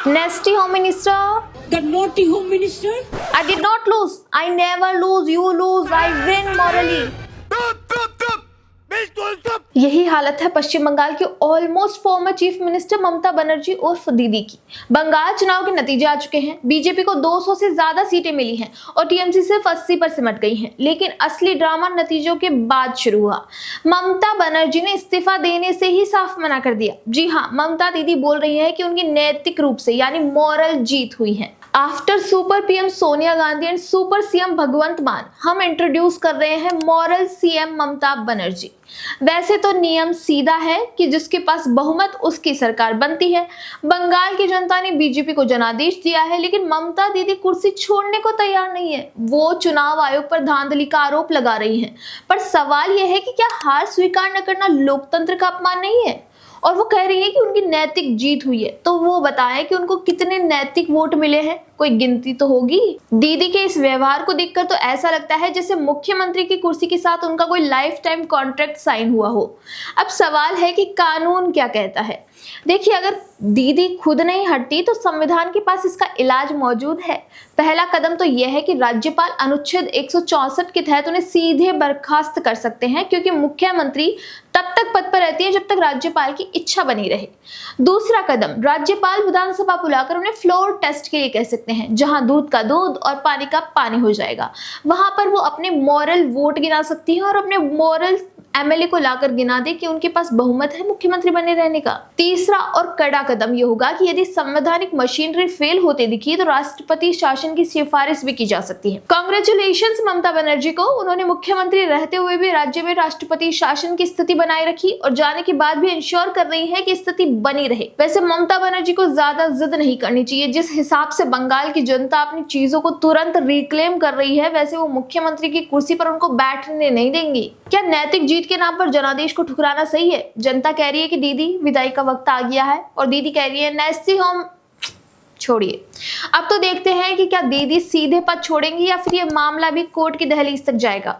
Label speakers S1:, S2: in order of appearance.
S1: Nasty Home Minister.
S2: The naughty Home Minister?
S1: I did not lose. I never lose. You lose. I win morally. यही हालत है पश्चिम बंगाल की almost former chief minister Mamata Banerjee उर्फ दीदी की। बंगाल चुनाव के नतीजे आ चुके हैं। बीजेपी को 200 से ज्यादा सीटें मिली हैं और टीएमसी सिर्फ 80 पर सिमट गई हैं। लेकिन असली ड्रामा नतीजों के बाद शुरू हुआ। ममता बनर्जी ने इस्तीफा देने से ही साफ मना कर दिया। जी हाँ, ममता दीदी बोल रही है कि उनकी नैतिक रूप से यानी मॉरल जीत हुई है। After super PM Sonia Gandhi and super CM Bhagwant Mann, हम इंट्रोड्यूस कर रहे हैं मॉरल सीएम ममता बनर्जी। वैसे तो नियम सीधा है कि जिसके पास बहुमत उसकी सरकार बनती है। बंगाल की जनता ने बीजेपी को जनादेश दिया है, लेकिन ममता दीदी कुर्सी छोड़ने को तैयार नहीं है। वो चुनाव आयोग पर धांधली का आरोप लगा रही हैं। पर सवाल यह है कि क्या हार स्वीकार न करना लोकतंत्र का अपमान नहीं है? और वो कह रही है कि उनकी नैतिक जीत हुई है, तो वो बताएं कि उनको कितने नैतिक वोट मिले हैं, कोई गिनती तो होगी। दीदी के इस व्यवहार को देखकर तो ऐसा लगता है जैसे मुख्यमंत्री की कुर्सी के साथ उनका कोई लाइफ टाइम कॉन्ट्रैक्ट साइन हुआ हो। अब सवाल है कि कानून क्या कहता है। देखिए, अगर दीदी खुद नहीं हटती तो संविधान के पास इसका इलाज मौजूद है। पहला कदम तो यह है कि राज्यपाल अनुच्छेद 164 के तहत उन्हें सीधे बर्खास्त कर सकते हैं, क्योंकि मुख्यमंत्री तब तक पद पर रहती है जब तक राज्यपाल की इच्छा बनी रहे। दूसरा कदम, राज्यपाल विधानसभा बुलाकर उन्हें फ्लोर टेस्ट के लिए कह सकते हैं, जहां दूध का दूध और पानी का पानी हो जाएगा। वहां पर वो अपने मॉरल वोट गिना सकती है और अपने मॉरल एमएलए को लाकर गिना दे कि उनके पास बहुमत है मुख्यमंत्री बने रहने का। तीसरा और कड़ा कदम यह होगा कि यदि संवैधानिक मशीनरी फेल होते दिखी तो राष्ट्रपति शासन की सिफारिश भी की जा सकती है। कांग्रेचुलेशंस ममता बनर्जी को, उन्होंने मुख्यमंत्री रहते हुए भी राज्य में राष्ट्रपति शासन की स्थिति बनाए रखी और जाने के बाद भी इंश्योर कर रही है कि स्थिति बनी रहे। वैसे ममता बनर्जी को ज्यादा जिद नहीं करनी चाहिए। जिस हिसाब से बंगाल की जनता अपनी चीजों को तुरंत रिक्लेम कर रही है, वैसे वो मुख्यमंत्री की कुर्सी पर उनको बैठने नहीं देंगी। क्या नैतिक जीत के नाम पर जनादेश को ठुकराना सही है? जनता कह रही है कि दीदी विदाई का वक्त आ गया है और दीदी कह रही है नेस्टी होम छोड़िए। अब तो देखते हैं कि क्या दीदी सीधे पद छोड़ेंगी या फिर ये मामला भी कोर्ट की दहलीज तक जाएगा।